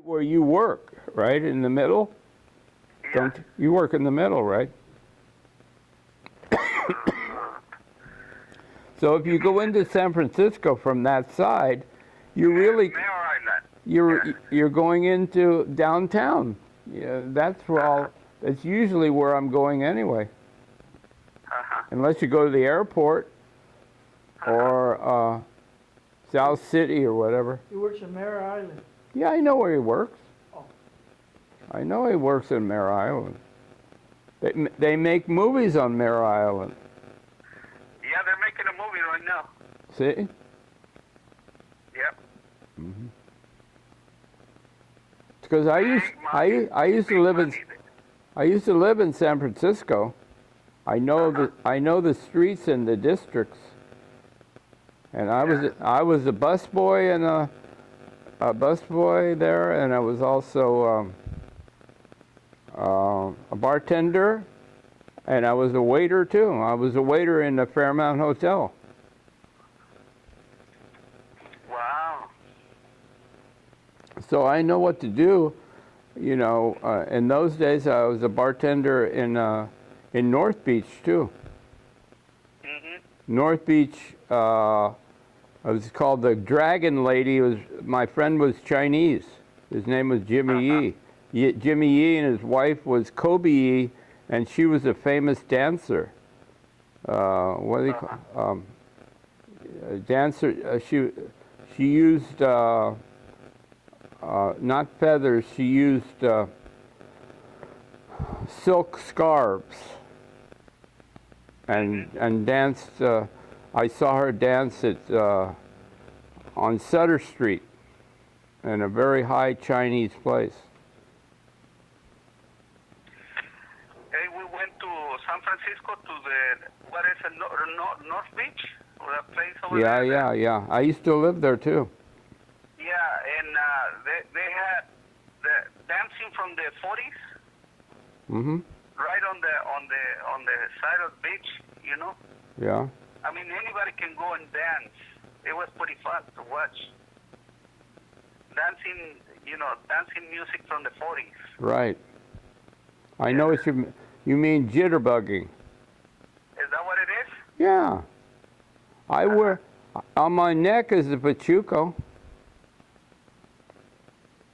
where you work, right? In the middle? Yeah. Don't you work in the middle, right? So if you go into San Francisco from that side, you really Mayor Island. you're going into downtown. Yeah, that's usually where I'm going anyway. Unless you go to the airport or South City or whatever. He works in Mare Island. Yeah, I know where he works. Oh. I know he works in Mare Island. They make movies on Mare Island. Yeah, they're making a movie right now. See? Yep. Mm-hmm. Because I used to live in San Francisco. I know the streets and the districts. And I was a busboy and a busboy there, and I was also a bartender, and I was a waiter too. I was a waiter in the Fairmount Hotel. Wow. So I know what to do. You know, in those days I was a bartender in North Beach too. Mhm. North Beach. I was called the Dragon Lady. My friend was Chinese. His name was Jimmy Yee. Jimmy Yee and his wife was Kobe Yee, and she was a famous dancer. What do you call? Dancer. She used not feathers. She used silk scarves and danced. I saw her dance on Sutter Street in a very high Chinese place. Hey, we went to San Francisco to what is it, North Beach? Or that place over there? Yeah. I used to live there too. Yeah, and they had the dancing from the 40s. Mm-hmm. Right on the side of the beach, you know. Yeah. I mean, anybody can go and dance. It was pretty fun to watch. Dancing, dancing music from the 40s. Right. I know what you mean jitterbugging. Is that what it is? Yeah. I wear on my neck is a pachuco.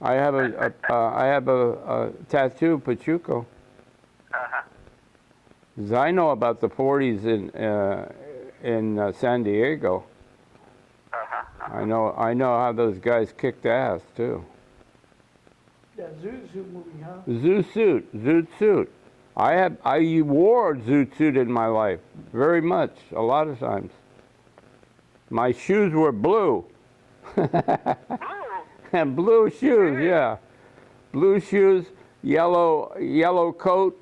I have a tattoo pachuco. Uh-huh. 'Cause I know about the 40s in San Diego. I know how those guys kicked ass too. Yeah, Zoot Suit movie, huh? Zoot suit. I wore zoot suit in my life very much, a lot of times. My shoes were blue. And blue shoes, yeah. Blue shoes, yellow coat,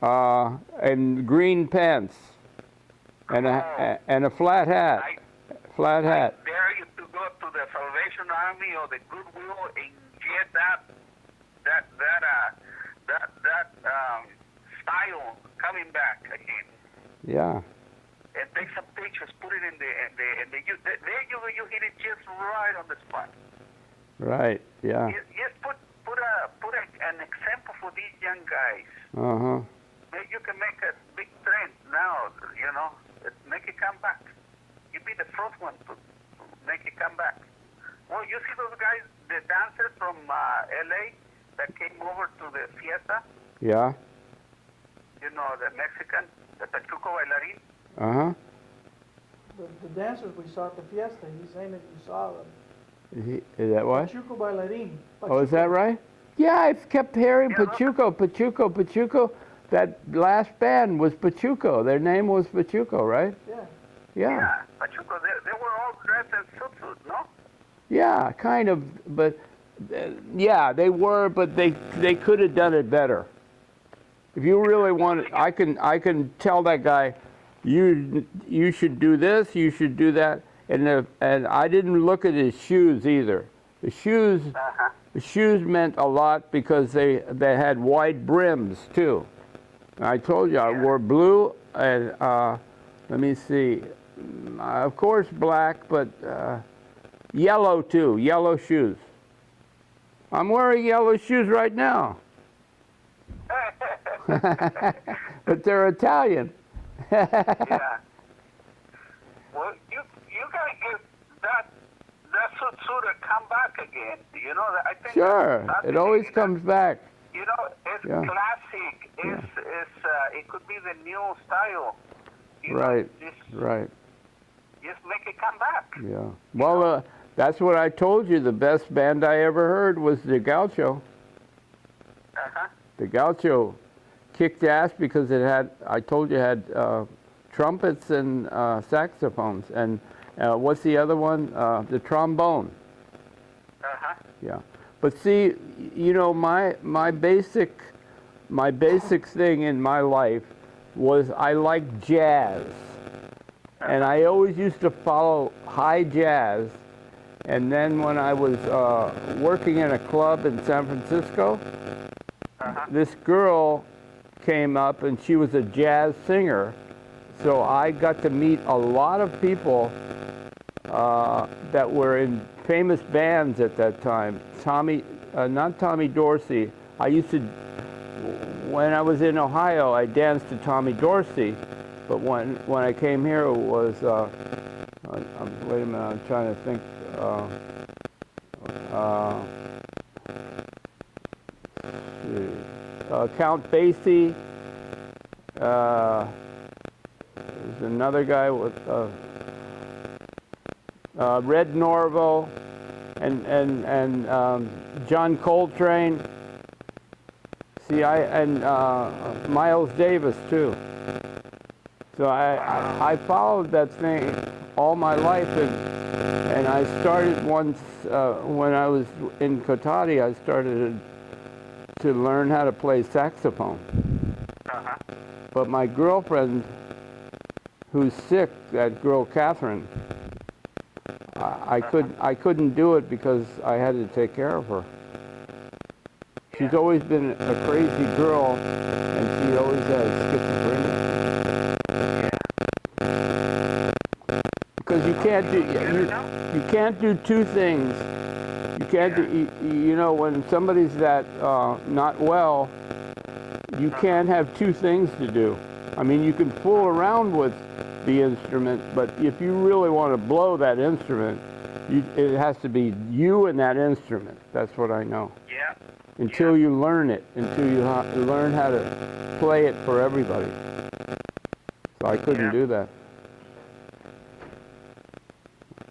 and green pants, and a flat hat. Flat hat. I dare you to go to the Salvation Army or the Goodwill and get that style coming back again. Yeah. And take some pictures, put it in the you hit it just right on the spot. Right. Yeah. Just put an example for these young guys. Uh-huh. You can make a big trend now, make it come back. You be the first one to make it come back. Well, you see those guys, the dancers from L.A. that came over to the fiesta? Yeah. You know, the Mexican, the Pachuco bailarín? Uh-huh. The dancers we saw at the fiesta, he's saying that you saw them. Is that what? Pachuco bailarín. Oh, is that right? Yeah, I've kept hearing Pachuco. That last band was Pachuco. Their name was Pachuco, right? Yeah. Yeah. Pachuco, they were all dressed in suits, no? Yeah, kind of, but yeah, they were, but they could have done it better. If you really want it, I can tell that guy, you should do this, you should do that, and I didn't look at his shoes either. The shoes meant a lot because they had wide brims too. And I told you I wore blue and let me see, of course black, but yellow too, yellow shoes. I'm wearing yellow shoes right now. But they're Italian. Yeah. Well, you gotta give that suit come back again. You know, I think Sure, that's it always comes back. You know, it's Yeah. classic. It could be the new style. You Right, know, right, just make it come back. yeah. Well, that's what I told you. The best band I ever heard was the Gaucho. Uh-huh. The Gaucho kicked ass because it had, I told you, it had trumpets and saxophones. And what's the other one? The trombone. Uh-huh. Yeah. But see, you know, my basic thing in my life was I liked jazz. And I always used to follow high jazz. And then when I was working in a club in San Francisco, this girl came up and she was a jazz singer. So I got to meet a lot of people that were in famous bands at that time. Not Tommy Dorsey. I used to, when I was in Ohio, I danced to Tommy Dorsey. But when I came here, it was, wait a minute, I'm trying to think. Count Basie. There's another guy with Red Norvo and John Coltrane. See, and Miles Davis too. So I followed that thing all my life, and I started once when I was in Cotati. I started to learn how to play saxophone. Uh-huh. But my girlfriend, who's sick, that girl Catherine, I couldn't do it because I had to take care of her. She's always been a crazy girl, and she always has schizophrenia. Because you can't do two things. You can't do, you know, when somebody's that not well, you can't have two things to do. I mean, you can fool around with the instrument, but if you really want to blow that instrument, it has to be you and that instrument. That's what I know. Yeah. Until you learn it, until you learn how to play it for everybody. So I couldn't do that.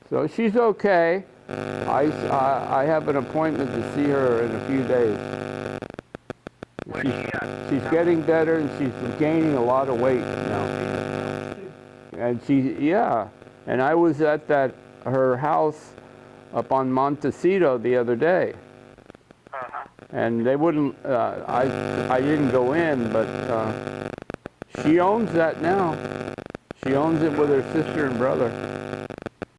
So she's okay. I have an appointment to see her in a few days. She's getting better, and she's gaining a lot of weight now. And and I was at her house up on Montecito the other day. And they wouldn't, I didn't go in, but she owns that now. She owns it with her sister and brother.